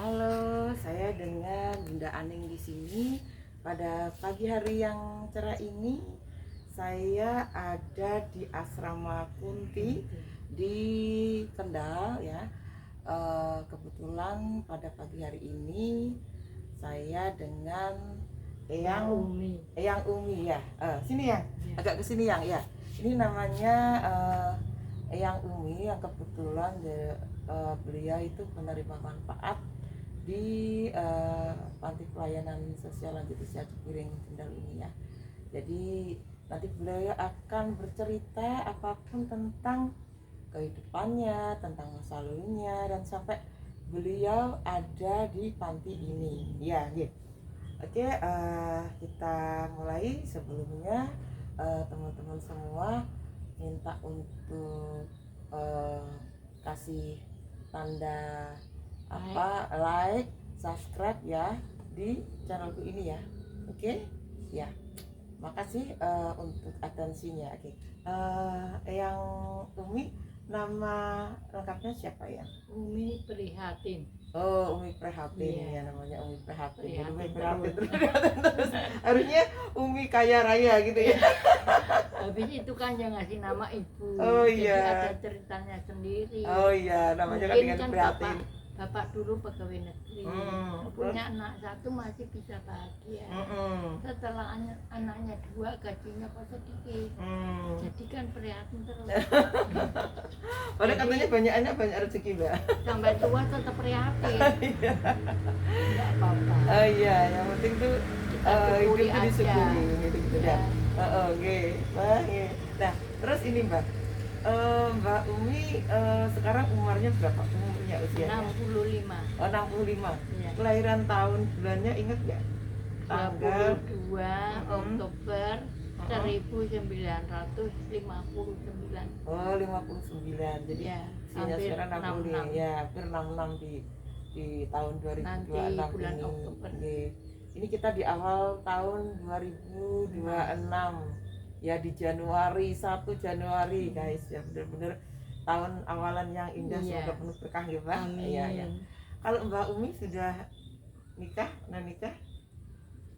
Halo, saya dengan Bunda Aning di sini. Pada pagi hari yang cerah ini, saya ada di Asrama Kunti di Kendal ya. Kebetulan pada pagi hari ini saya dengan Eyang Umi ya. Sini ya, agak ke sini ya. Ini namanya Eyang Umi yang kebetulan beliau itu penerima manfaat di panti pelayanan sosial lanjut usia Cipiring Kendal ini ya. Jadi nanti beliau akan bercerita apapun tentang kehidupannya, tentang masa lalunya dan sampai beliau ada di panti ini. Ya, gitu. Oke, kita mulai. Sebelumnya teman-teman semua minta untuk kasih tanda like, subscribe ya di channelku ini ya. Oke? Ya. Makasih untuk atensinya. Oke. Yang Umi, nama lengkapnya siapa ya? Umi Prihatin. Oh, Umi Prihatin Iya. ya, namanya Umi Prihatin. Prihatin Umi terus. Prihatin terus. Harusnya Umi kaya raya gitu ya. Habis itu kan yang ngasih nama ibu. Oh, Jadi iya. ada ceritanya sendiri. Oh iya, namanya kan Mungkin dengan kan Prihatin. bapak dulu pegawai negeri. Punya anak satu masih bisa bahagia. Setelah anaknya dua gajinya kok sedikit. Jadi kan prihatin terus. Padahal katanya banyak rezeki, Mbak. Sampai tua tetap prihatin. Iya. Enggak apa-apa. Oh iya, yang penting tuh Kita syukuri hidup aja. disyukuri gitu Ya. ya. Oke, baik. Nah, terus ini Mbak, Mbak Umi sekarang umurnya berapa? Umurnya usianya? 65. Oh, 65. Iya. Kelahiran tahun bulannya ingat nggak? Tanggal 22 Oktober 1959. Oh, 59. Jadi Ya, usianya hampir sekarang 60 66. ya, hampir 66 di tahun 2026 Nanti bulan ini. Oktober. Oke. Ini kita di awal tahun 2026 ya, di Januari, 1 Januari guys ya, bener-bener tahun awalan yang indah. Iya. Semoga penuh berkah ya Mbak. Amin. Iya, ya. Kalau Mbak Umi sudah nikah, nikah?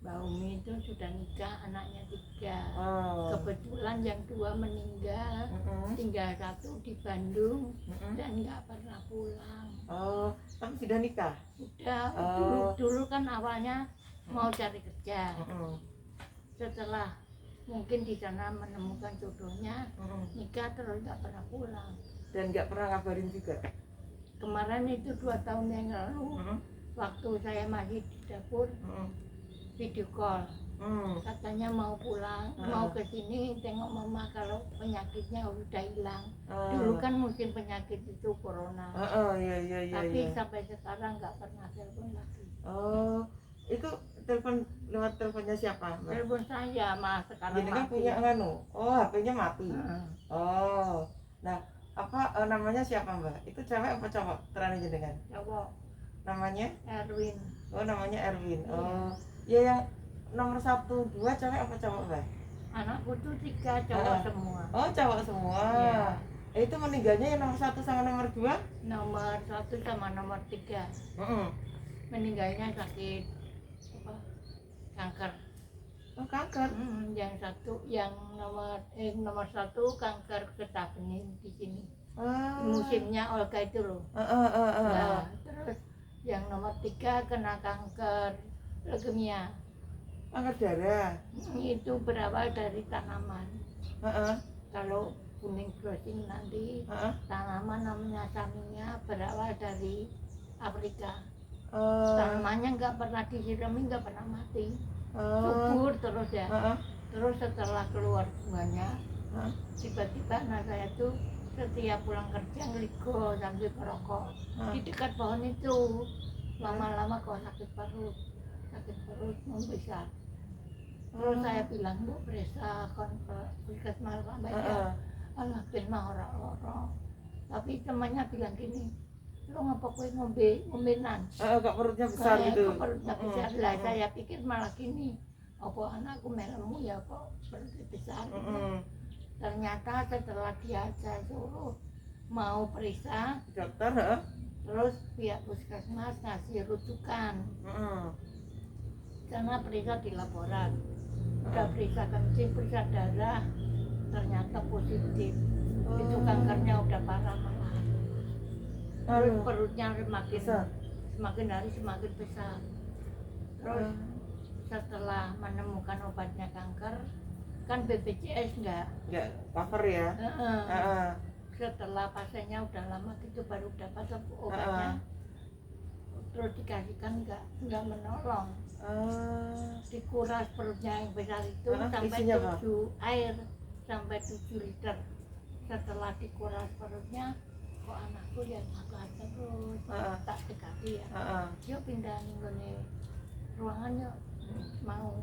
Mbak Umi itu sudah nikah, anaknya 3. Oh. Kebetulan yang 2 meninggal, tinggal 1 di Bandung dan nggak pernah pulang. Oh, tapi sudah nikah? Udah, Oh. dulu kan awalnya mau cari kerja. Setelah mungkin di sana menemukan jodohnya, nikah terus nggak pernah pulang. Dan nggak pernah ngabarin juga? Kemarin itu 2 tahun yang lalu, waktu saya masih di dapur, video call, katanya mau pulang, mau ke sini tengok mama kalau penyakitnya udah hilang. Dulu kan musim penyakit itu corona. Iya. Tapi sampai sekarang nggak pernah telepon lagi. Oh, itu telepon lewat teleponnya siapa, Mbak? Telepon saya mas sekarang Jadi kan mati. punya oh HP-nya mati. Oh, nah apa namanya siapa Mbak? Itu cewek apa cowok? Terang aja dengan Cowok. namanya Erwin. Oh, namanya Erwin. Oh, ya, yang nomor 1, 2 cewek apa cowok Mbak? Anakku tuh 3 cowok semua. Oh, cowok semua. Iya. Itu meninggalnya yang nomor 1 sama nomor 2? Nomor 1 sama nomor 3 meninggalnya sakit apa? Kanker. Oh, kanker. Yang satu, yang nomor 1 kanker getah bening di sini. Musimnya Olga itu loh. Nah, terus yang nomor 3 kena kanker leukemia. Kanker darah. Itu berawal dari tanaman. Kalau kuning browsing nanti tanaman namanya saminya berawal dari Afrika. Tanamannya nggak pernah disirami, nggak pernah mati, subur terus ya. Terus setelah keluar bunganya, tiba-tiba anak saya tuh setiap pulang kerja ngeligo sambil merokok di dekat pohon itu. Lama-lama kok sakit perut membesar. Terus saya bilang, Bu, periksa kon ke puskesmas Pak Baca. Alah, ben mah ora. Tapi temannya bilang gini, lo ngapa kowe ngombenan? Kok perutnya besar gitu. Perutnya besar. Lah saya pikir malah gini, apa anakku melemu ya kok perutnya besar. Ternyata setelah dia saya suruh mau periksa Dokter, Terus pihak puskesmas ngasih rujukan karena periksa di laborat, udah periksa kencing, periksa darah, ternyata positif. Itu kankernya udah parah malah. Terus perutnya semakin hari semakin besar. Terus setelah menemukan obatnya kanker, kan BPJS enggak cover ya. Setelah pasiennya udah lama gitu baru dapat obatnya. Terus dikasihkan enggak menolong. Dikuras perutnya yang besar itu sampai 7 air sampai 7 liter. Setelah dikuras perutnya, kok anakku ya makan terus, tak dekati ya. Dia pindah nih ruangannya, mau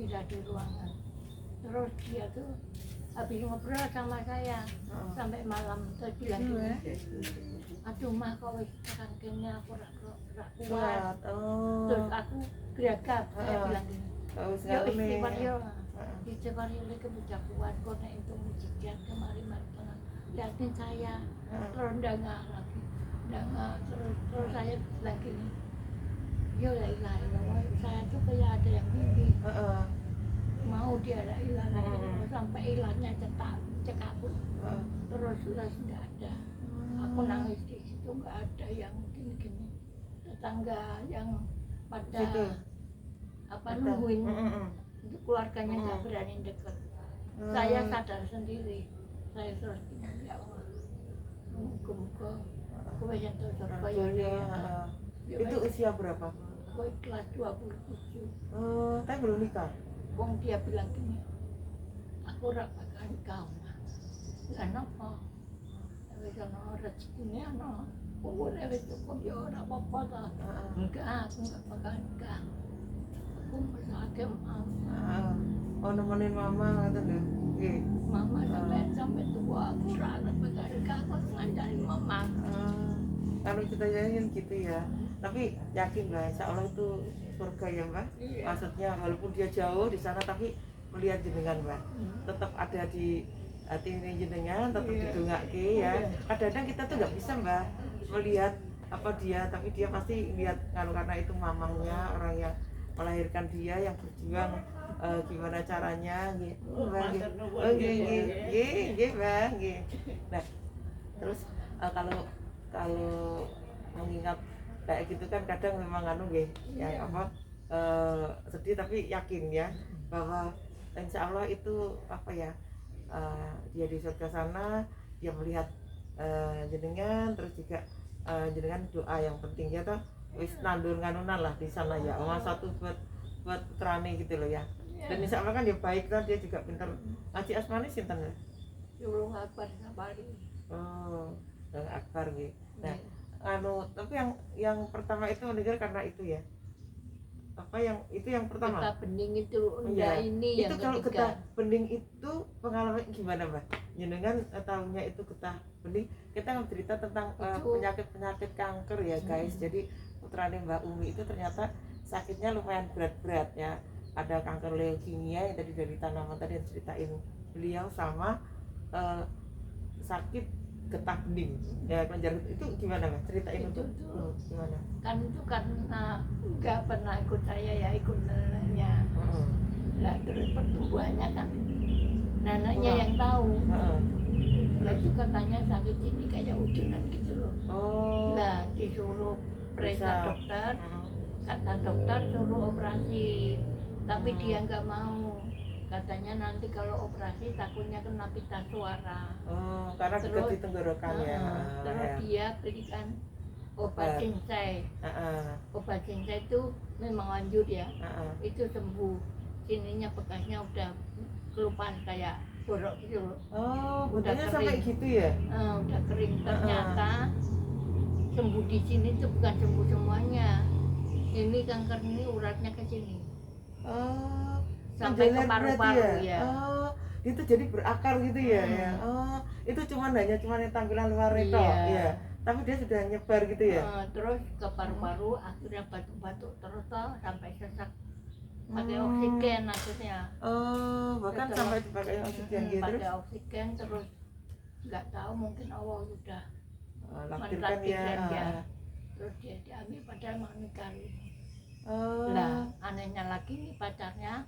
pindah di ruangan. Terus dia tuh habis ngobrol sama saya sampai malam, terus bilang gini, aduh mah kok wis kangkengnya aku rak kuat. Terus aku geragap, saya bilang gini, yo istighfar yo, istighfar yo lagi bisa kuat, kok nek itu mujian kemarin tengah liatin saya, terus nggak lagi, terus saya bilang gini, yo la ilaha illallah, saya tuh kayak ada yang mimpi, mau dia la ilaha illallah sampai ilahnya cekak pun, terus nggak ada. Aku nangis di situ, nggak ada yang gini-gini. Tetangga yang pada nungguin itu keluarganya nggak berani deket. Saya sadar sendiri. Saya terus bilang, ya Allah, muka-muka aku yang tercoba ya. Itu usia berapa? Aku kelas 27. Tapi belum nikah? Wong dia bilang gini, aku rak bakal nikah. Kenapa? Wis ana rezekine ana. Umure wis cukup ya ora apa-apa ta. Enggak, aku enggak bakal nikah. Aku mesake Oh, nemenin mama ngoten lho. Nggih. Mama sampai tua aku ora bakal nikah, aku ngajarin mama. Kalau kita yakin gitu ya. Tapi yakin lah, insya Allah itu surga ya Mbak. Maksudnya walaupun dia jauh di sana tapi melihat jenengan Mbak. Tetap ada di hati ini jenengan, tetap didongake ya. Kadang-kadang kita tuh nggak bisa Mbak melihat apa dia, tapi dia pasti lihat karena itu mamangnya, orang yang melahirkan dia, yang berjuang gimana caranya gitu Mbak. Mbak. Nah, terus kalau mengingat kayak gitu kan kadang memang ya apa sedih tapi yakin ya bahwa insya Allah itu apa ya, dia di surga sana, dia melihat jenengan, terus juga jenengan doa yang penting ya toh wis nandur nganunan lah di sana ya, satu buat putrane gitu loh ya. Dan insya Allah kan dia baik kan, dia juga pintar ngaji asmani sinten ya. Dulu Akbar Sabari. Akbar gitu. Nah, tapi yang pertama itu meninggal karena itu ya. Apa yang itu yang pertama? Getah bening itu enggak ini itu yang kalau ketiga. Getah bening itu pengalaman gimana Mbak? Jenengan tahunya itu getah bening. Kita cerita tentang penyakit kanker ya guys. Jadi putrane Mbak Umi itu ternyata sakitnya lumayan berat-berat ya. Ada kanker leukemia yang tadi dari tanaman tadi yang ceritain beliau, sama sakit getah bening ya, kelenjar itu gimana Mas? Ceritain itu gimana? Kan itu karena nggak pernah ikut saya ya, ikut neneknya. Lah terus pertumbuhannya kan neneknya yang tahu. Lah itu katanya sakit ini kayak ujunan gitu loh. Lah disuruh periksa dokter, kata dokter suruh operasi, tapi dia nggak mau. Katanya nanti kalau operasi takutnya kena pita suara. Karena dekat di tenggorokan ya. Terus dia berikan obat cincai. Obat cincai itu memang lanjut ya. Itu sembuh. Sininya bekasnya udah kelupaan kayak borok gitu. Udah sampai gitu ya? Udah kering. Ternyata sembuh di sini itu bukan sembuh semuanya. Ini kanker ini uratnya ke sini. Sampai ke paru-paru ya. Itu jadi berakar gitu ya. Itu cuman yang tampilan luar itu ya. Tapi dia sudah nyebar gitu ya. Terus ke paru-paru, akhirnya batuk-batuk terus sampai sesak. Pakai oksigen akhirnya. Bahkan terus, sampai dipakai oksigen gitu. Pakai oksigen terus nggak tahu, mungkin Allah sudah mentakdirkan ya. terus dia diambil padahal mau nikah. Oh. Lah anehnya lagi nih pacarnya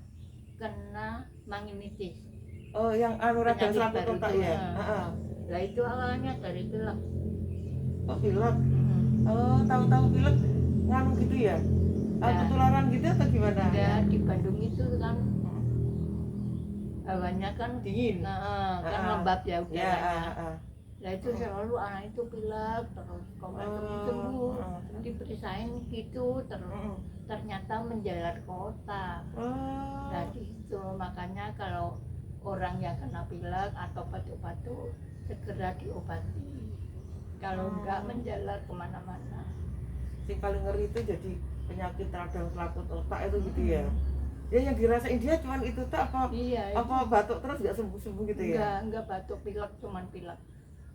kena meningitis. Oh, yang anu radang Penyakit selaput baru otak itu, ya? nah. Lah itu awalnya dari pilek. Oh, pilek. Oh, tahu-tahu pilek nganu gitu ya? Nah. Ketularan gitu atau gimana? Ya di Bandung itu kan hawanya kan dingin. Kan lembab ya udaranya. Ya, Nah itu selalu anak itu pilek terus kok nggak sembuh diperiksain gitu terus ternyata menjalar ke otak. Jadi itu makanya kalau orang yang kena pilek atau batuk-batuk segera diobati. Kalau enggak menjalar kemana-mana. Yang paling ngeri itu jadi penyakit radang selaput otak itu gitu ya. Ya yang dirasain dia cuman itu tuh apa? Iya, apa itu. batuk terus nggak sembuh-sembuh gitu ya? Enggak batuk pilek cuman pilek.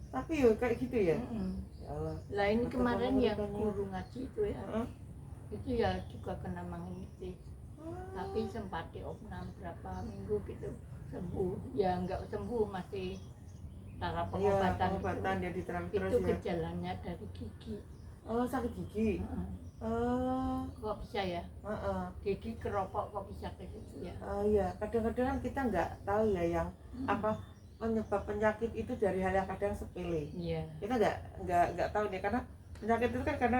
Tapi ya kayak gitu ya. Ya Allah. Lah ini Atau kemarin yang pengurutannya. guru ngaji itu ya. Itu ya juga kena meningitis. Tapi sempat diopnam berapa minggu gitu sembuh. Ya enggak sembuh masih tahap pengobatan. Pengobatan ya diterapi terus itu ya. gejalanya dari gigi. Oh, sakit gigi. Kok bisa ya? Gigi keropok kok bisa kayak gitu ya? Iya, kadang-kadang kan kita nggak tahu ya yang apa penyebab penyakit itu dari hal yang kadang sepele. Iya. Kita nggak tahu nih karena penyakit itu kan karena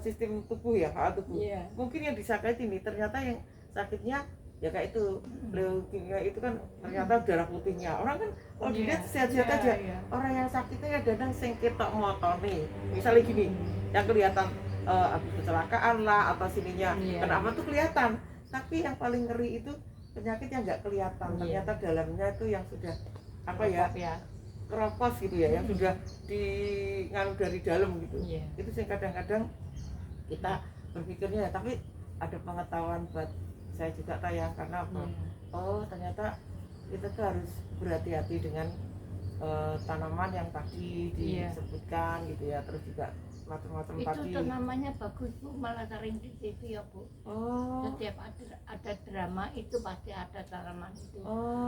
sistem tubuh ya, hal tubuh. Iya. Mungkin yang disakiti ini ternyata yang sakitnya ya kayak itu leukemia itu kan ternyata darah putihnya. Orang kan kalau dilihat sehat-sehat aja. Orang yang sakitnya kadang sing ketok motone. Misalnya gini, yang kelihatan habis kecelakaan lah atau sininya kenapa tuh kelihatan, tapi yang paling ngeri itu penyakit yang nggak kelihatan ternyata dalamnya itu yang sudah apa ya keropos gitu ya, yang sudah di nganu dari dalam gitu. Itu sih kadang-kadang kita berpikirnya tapi ada pengetahuan buat saya juga tayang karena apa? Oh ternyata kita tuh harus berhati-hati dengan tanaman yang tadi disebutkan gitu ya, terus juga macam-macam tadi. Itu namanya bagus Bu, malah sering di TV ya Bu. Setiap ada drama itu pasti ada tanaman itu.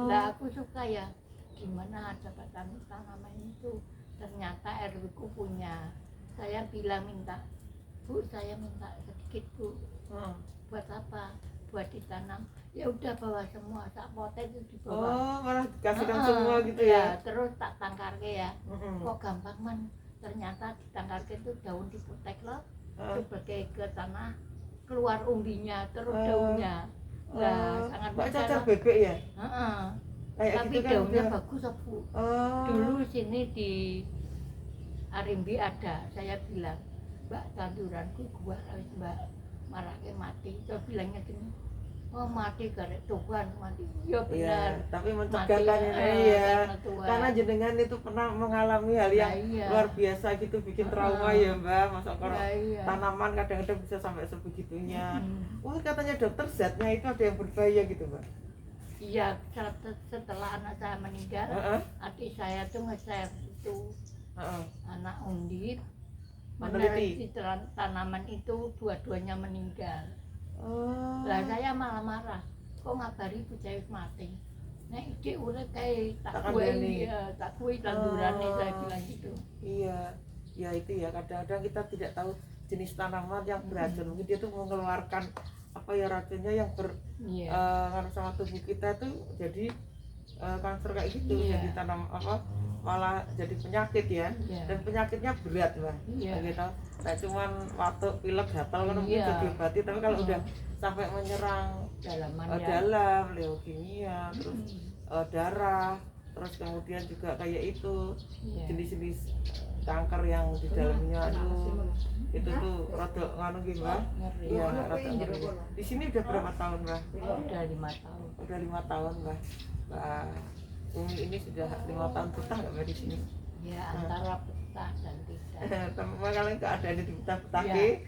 Nah aku suka ya, gimana ada tanaman itu. Ternyata RW ku punya. Saya bilang minta, Bu saya minta sedikit Bu. Buat apa? Buat ditanam. Ya udah bawa semua, tak potek itu dibawa. Malah dikasihkan semua gitu ya. Terus tak tangkarke ya. Kok gampang man. Ternyata ditangkarke itu daun diputek loh, sebagai ke tanah keluar umbinya terus daunnya. Nah sangat Mbak cacar bebek ya. Tapi gitu kan daunnya bagus Bu. Dulu sini di Arimbi ada, saya bilang Mbak tanduranku gua harus Mbak marahnya mati. Saya bilangnya gini, oh mati karena Tuhan mati. Ya benar. Tapi mencegahkan ini ya. Karena jenengan itu pernah mengalami hal yang luar biasa gitu, bikin trauma ya Mbak. Masa kalau tanaman kadang-kadang bisa sampai sebegitunya. Katanya dokter zatnya itu ada yang berbahaya gitu Mbak. Iya, setelah anak saya meninggal, adik saya tuh nge-share itu anak undip meneliti tanaman itu dua-duanya meninggal. Lah saya malah marah, kok ngabari bocah mati. Nek iki urip kae tak kuwi tandurane saya bilang gitu. Iya. Ya itu ya kadang-kadang kita tidak tahu jenis tanaman yang beracun. Mungkin dia tuh mengeluarkan apa ya racunnya yang sama tubuh kita tuh jadi kanker kayak gitu. Jadi tanam apa malah jadi penyakit ya. Dan penyakitnya berat Mbak. Gitu. Nah cuman batuk, pilek, gatal kan mungkin bisa diobati, tapi kalau udah sampai menyerang dalam leukemia, terus darah, terus kemudian juga kayak itu jenis-jenis kanker yang di dalamnya itu tuh rada nganu gitu Mbak. Iya, rada ngeri. Di sini udah berapa tahun Mbak? Udah 5 tahun. Udah 5 tahun Mbak. Mbak Umi ini sudah 5 tahun betah nggak Mbak di sini? Ya antara betah dan tidak. Sama kalian keadaan di betah-betah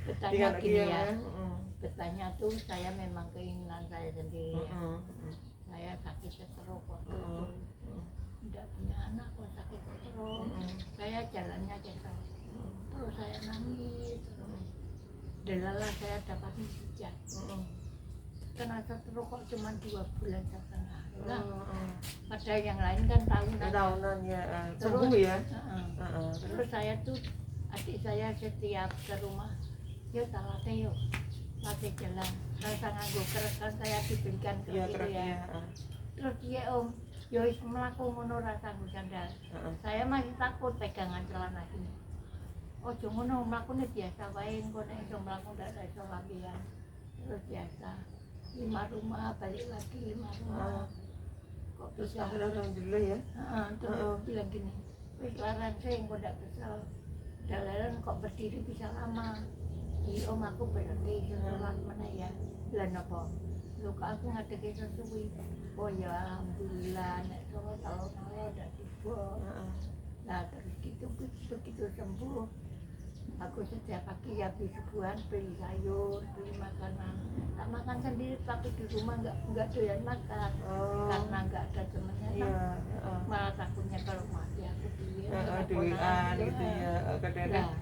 betahnya gini ya. Betahnya tuh saya memang keinginan saya sendiri. Saya sakit stroke waktu itu. Tidak punya anak kok sakit stroke. Saya jalannya jatuh. Terus saya nangis. Delalah saya dapat mujizat. Kena stroke kok cuma 2 bulan setengah. Padahal yang lain kan tahunan. Tahunan ya. Sembuh ya. Terus saya tuh adik saya setiap ke rumah, yuk tak latih yuk, latih jalan. Rasa nganggo keras kan saya dibelikan Iya, keras keras itu ya. ya. Terus dia om, yo wis mlaku ngono rasa nganggo sandal. Saya masih takut pegangan celana ini. Ojo ngono mlakune biasa wae engko nek iso mlaku ndak iso lambian. Terus biasa. 5 rumah balik lagi 5 rumah. Kok Terus bisa? alhamdulillah ya. Terus bilang gini, wis laran sih engko ndak kesel. Dalaran kok berdiri bisa lama. Iya om aku berhenti sholat mana ya. Lah napa? Luka aku ngadege sesuwi. Oh ya alhamdulillah nek sholat kalau ndak tiba. Nah terus begitu sembuh, aku setiap pagi habis subuhan beli sayur, beli makanan. Tak makan sendiri tapi di rumah nggak doyan makan karena nggak ada temennya. Malah takutnya kalau mati aku duaan gitu ya. Nah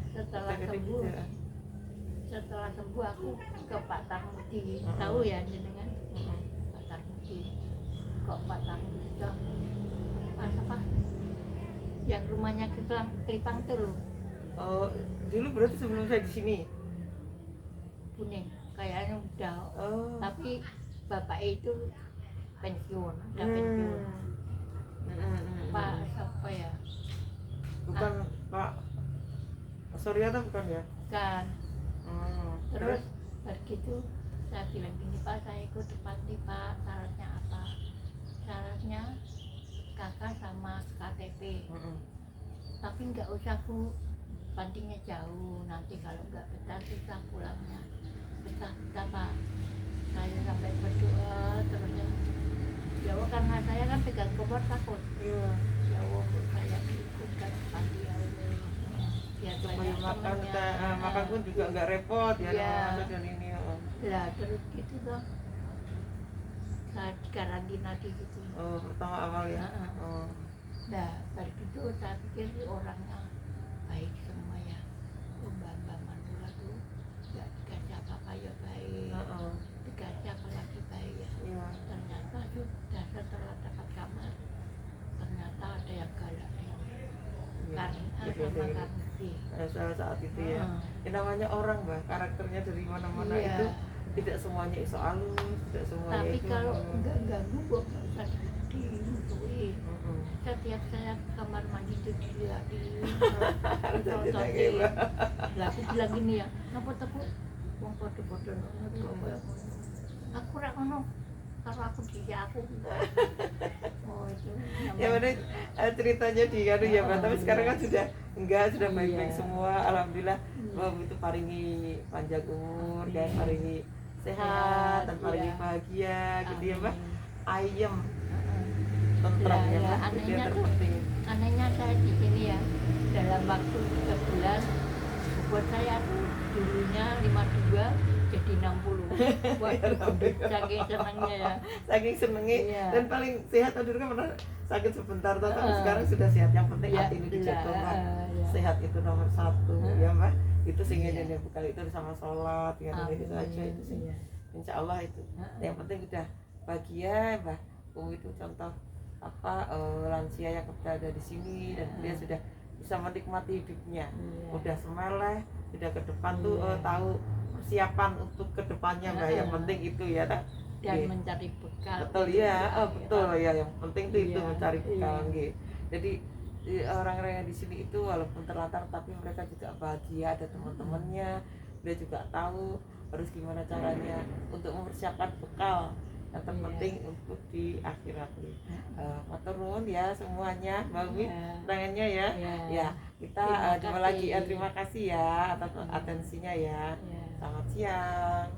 setelah sembuh aku ke Pak Tarmudi, tahu ya jenengan? Pak Tarmudi. Kok Pak Tarmudi apa? Yang rumahnya Kelipang tuh loh. Oh, dulu berarti sebelum saya di sini. Kuning, kayaknya udah. Tapi bapak itu pensiun, udah pensiun. Pak siapa ya? Bukan Pak Surya atau bukan ya? Kan. Terus begitu saya bilang gini, Pak saya ikut depan nih Pak, syaratnya apa? Syaratnya kakak sama KTP. Tapi nggak usah Bu, bandingnya jauh, nanti kalau nggak betah susah pulangnya. Betah Pak, saya sampai berdoa terusnya. Ya karena saya kan pegang kompor takut. Ya Allah saya ikutkan pagi ya Allah. Ya banyak temennya. Makan pun juga nggak repot ya. Dan ini. Lah terus gitu dong. Saat karantina di situ. Pertama awal ya. Nah, dari itu saya pikir orangnya baik semua ya. Mbak Manula tuh nggak dikasih apa-apa ya baik. Dikasih apa lagi baik ya. Ternyata sudah setelah dapat kamar, ternyata ada yang galak. Karena saat itu ya. Namanya orang Mbak, karakternya dari mana-mana itu tidak semuanya iso alus, tidak semuanya. Tapi itu kalau nggak ganggu kok nggak usah dimusuhin. Setiap saya ke kamar mandi itu dilihatin, lah aku bilang gini ya, ngapa tepuk, wong podo-podo, aku rak ngono, kalau aku dia aku. Oh itu. Ya mana ceritanya di anu ya Mbak, tapi sekarang kan sudah baik-baik semua, alhamdulillah. Itu paringi panjang umur dan paringi sehat dan paringi bahagia gitu ya Mbak. Ayem. Tentram ya Mbak. Anehnya tuh, anehnya saya di sini ya, dalam waktu 3 bulan buat saya tuh dulunya 52 jadi 60. Waduh, saking senangnya ya. Saking senengnya dan paling sehat dulu kan pernah sakit sebentar tapi sekarang sudah sehat. Yang penting hati ini dijaga Mbak. Sehat itu nomor 1 ya Mbak. Itu sehingga dia bukan itu sama sholat ya itu aja itu sih. Insya Allah itu. Yang penting udah bahagia Mbak. Itu contoh apa lansia yang berada di sini dan dia sudah bisa menikmati hidupnya. Udah semeleh, sudah ke depan tuh tahu persiapan untuk kedepannya Mbak. Yang penting itu ya dan mencari bekal. Betul ya, betul ya. Yang penting tuh itu mencari bekal gitu. Jadi orang-orang yang di sini itu walaupun terlantar tapi mereka juga bahagia, ada teman-temannya. Dia juga tahu harus gimana caranya untuk mempersiapkan bekal yang terpenting untuk di akhirat nih. Matur nuwun ya semuanya, Mbak Wi, tangannya ya. Ya, kita jumpa lagi. Terima kasih ya atas atensinya ya. Selamat siang.